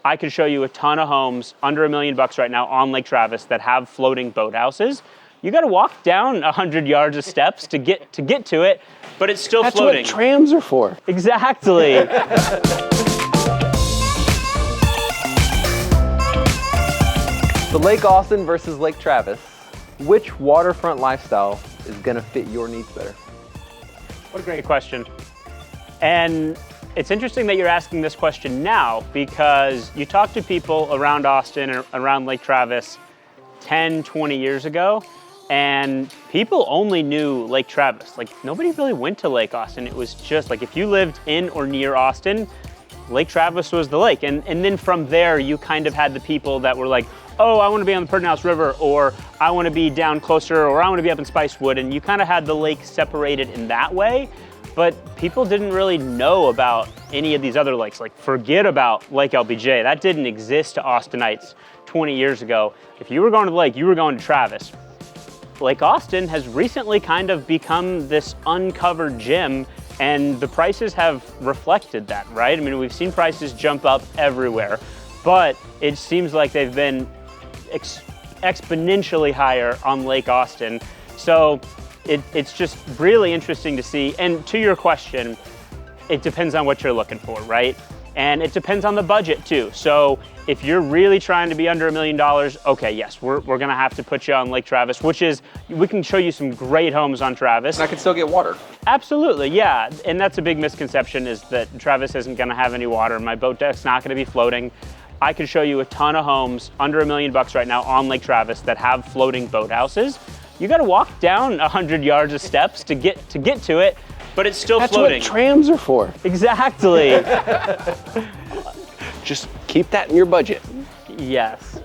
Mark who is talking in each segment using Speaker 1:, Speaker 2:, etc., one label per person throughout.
Speaker 1: I could show you a ton of homes under $1 million right now on Lake Travis that have floating boathouses. You got to walk down 100 yards of steps to get to it, but it's still floating.
Speaker 2: That's what trams are for.
Speaker 1: Exactly.
Speaker 3: So Lake Austin versus Lake Travis, which waterfront lifestyle is gonna fit your needs better?
Speaker 1: What a great question. And it's interesting that you're asking this question now, because you talk to people around Austin or around Lake Travis 10, 20 years ago, and people only knew Lake Travis. Like, nobody really went to Lake Austin. It was just like, if you lived in or near Austin, Lake Travis was the lake. And then from there, you kind of had the people that were like, oh, I want to be on the Pedernales River, or I want to be down closer, or I want to be up in Spicewood. And you kind of had the lake separated in that way. But people didn't really know about any of these other lakes. Like, forget about Lake LBJ. That didn't exist to Austinites 20 years ago. If you were going to the lake, you were going to Travis. Lake Austin has recently kind of become this uncovered gem, and the prices have reflected that, right? I mean, we've seen prices jump up everywhere, but it seems like they've been exponentially higher on Lake Austin. So it's just really interesting to see. And to your question, it depends on what you're looking for, right? And it depends on the budget too. So if you're really trying to be under $1 million, okay, yes, we're gonna have to put you on Lake Travis, which is, we can show you some great homes on Travis.
Speaker 2: And I can still get water.
Speaker 1: Absolutely, yeah. And that's a big misconception, is that Travis isn't gonna have any water. My boat deck's not gonna be floating. I could show you a ton of homes under $1 million right now on Lake Travis that have floating boathouses. You got to walk down 100 yards of steps to get to it, but it's still floating.
Speaker 2: That's what trams are for.
Speaker 1: Exactly.
Speaker 2: Just keep that in your budget.
Speaker 1: Yes.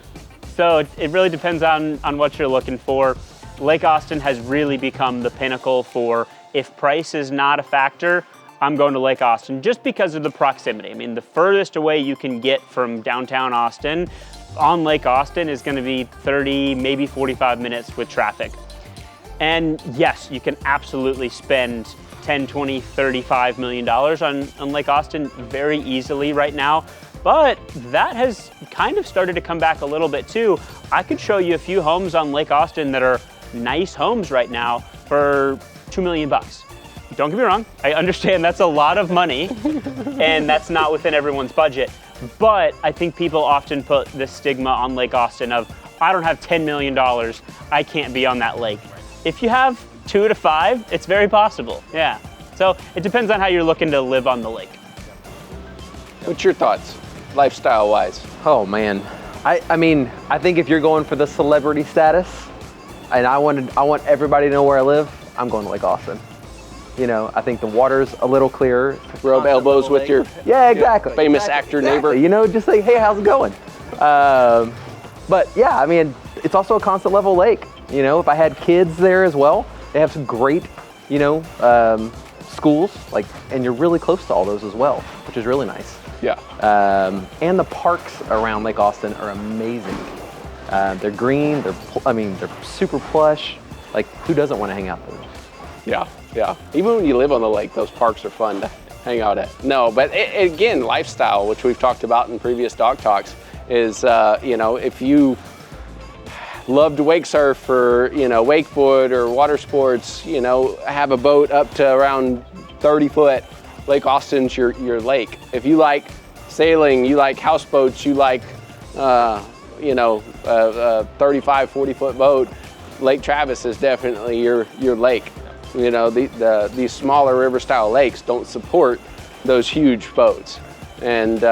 Speaker 1: So it really depends on what you're looking for. Lake Austin has really become the pinnacle for, if price is not a factor, I'm going to Lake Austin, just because of the proximity. I mean, the furthest away you can get from downtown Austin on Lake Austin is going to be 30, maybe 45 minutes with traffic. And yes, you can absolutely spend 10, 20, $35 million on Lake Austin very easily right now. But that has kind of started to come back a little bit too. I could show you a few homes on Lake Austin that are nice homes right now for $2 million. Don't get me wrong, I understand that's a lot of money and that's not within everyone's budget. But I think people often put this stigma on Lake Austin of, I don't have $10 million, I can't be on that lake. If you have 2 to 5, it's very possible, yeah. So it depends on how you're looking to live on the lake.
Speaker 2: What's your thoughts, lifestyle-wise?
Speaker 3: Oh man, I mean, I think if you're going for the celebrity status, and I want everybody to know where I live, I'm going to Lake Austin. You know, I think the water's a little clearer.
Speaker 2: Rub elbows with your famous actor neighbor.
Speaker 3: You know, just like, hey, how's it going? But yeah, I mean, it's also a constant level lake. You know, if I had kids there as well, they have some great, you know, schools, like, and you're really close to all those as well, which is really nice.
Speaker 2: Yeah.
Speaker 3: And the parks around Lake Austin are amazing. They're green, they're super plush. Like, who doesn't want to hang out there?
Speaker 2: Yeah, yeah. Even when you live on the lake, those parks are fun to hang out at. No, but again, lifestyle, which we've talked about in previous dog talks, is, you know, if you love to wake surf or, you know, wakeboard or water sports, you know, have a boat up to around 30 foot, Lake Austin's your lake. If you like sailing, you like houseboats, you like, you know, a 35, 40 foot boat, Lake Travis is definitely your lake. You know, these smaller river style lakes don't support those huge boats. And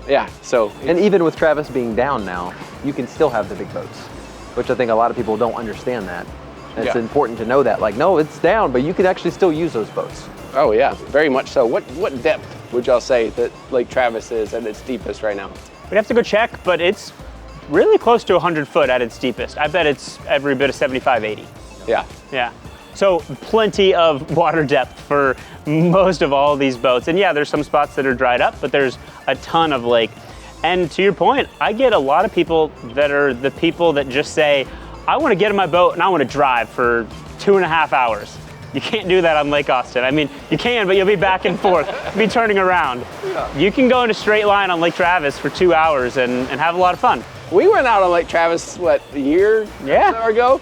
Speaker 2: yeah, so.
Speaker 3: And even with Travis being down now, you can still have the big boats, which I think a lot of people don't understand that. It's important to know that, like, no, it's down, but you can actually still use those boats.
Speaker 2: Oh yeah, very much so. What depth would y'all say that Lake Travis is at its deepest right now?
Speaker 1: We'd have to go check, but it's really close to 100 foot at its deepest. I bet it's every bit of 75, 80.
Speaker 2: Yeah.
Speaker 1: Yeah. So plenty of water depth for most of all these boats. And yeah, there's some spots that are dried up, but there's a ton of lake. And to your point, I get a lot of people that are the people that just say, I want to get in my boat and I want to drive for 2.5 hours. You can't do that on Lake Austin. I mean, you can, but you'll be back and forth, you'll be turning around. You can go in a straight line on Lake Travis for 2 hours and have a lot of fun.
Speaker 2: We went out on Lake Travis, what, a year ago?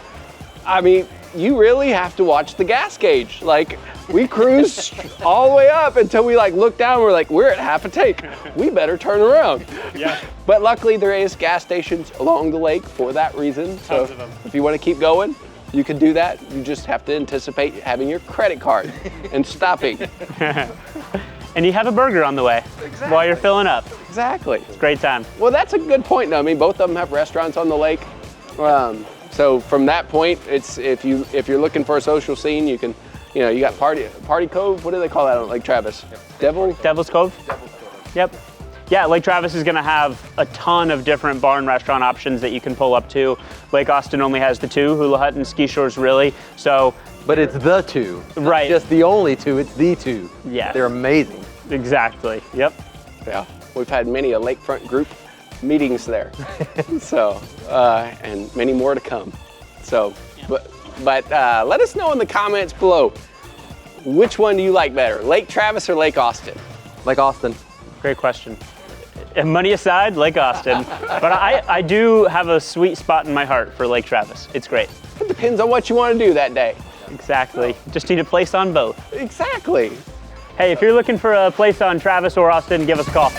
Speaker 2: I mean, you really have to watch the gas gauge. Like, we cruised all the way up until we like looked down, we're like, we're at half a tank. We better turn around.
Speaker 1: Yeah.
Speaker 2: But luckily there is gas stations along the lake for that reason. So
Speaker 1: Tons of them.
Speaker 2: if you want to keep going, you can do that. You just have to anticipate having your credit card and stopping.
Speaker 1: And you have a burger on the way while you're filling up.
Speaker 2: Exactly.
Speaker 1: It's a great time.
Speaker 2: Well, that's a good point. I mean, both of them have restaurants on the lake. So from that point, it's if you're looking for a social scene, you can, you got Party Cove. What do they call that on Lake Travis?
Speaker 1: Devil's Cove? Yep. Yeah, Lake Travis is going to have a ton of different bar and restaurant options that you can pull up to. Lake Austin only has the 2, Hula Hut and Ski Shores really. So,
Speaker 3: But it's the 2.
Speaker 1: Right.
Speaker 3: Not just the only 2, it's the 2.
Speaker 1: Yeah.
Speaker 3: They're amazing.
Speaker 1: Exactly. Yep.
Speaker 2: Yeah, we've had many a Lakefront group meetings there. So, and many more to come. So, but let us know in the comments below, which one do you like better, Lake Travis or Lake Austin?
Speaker 3: Lake Austin.
Speaker 1: Great question. And money aside, Lake Austin. But I do have a sweet spot in my heart for Lake Travis. It's great.
Speaker 2: It depends on what you want to do that day.
Speaker 1: Exactly. Just need a place on both.
Speaker 2: Exactly.
Speaker 1: Hey, if you're looking for a place on Travis or Austin, give us a call.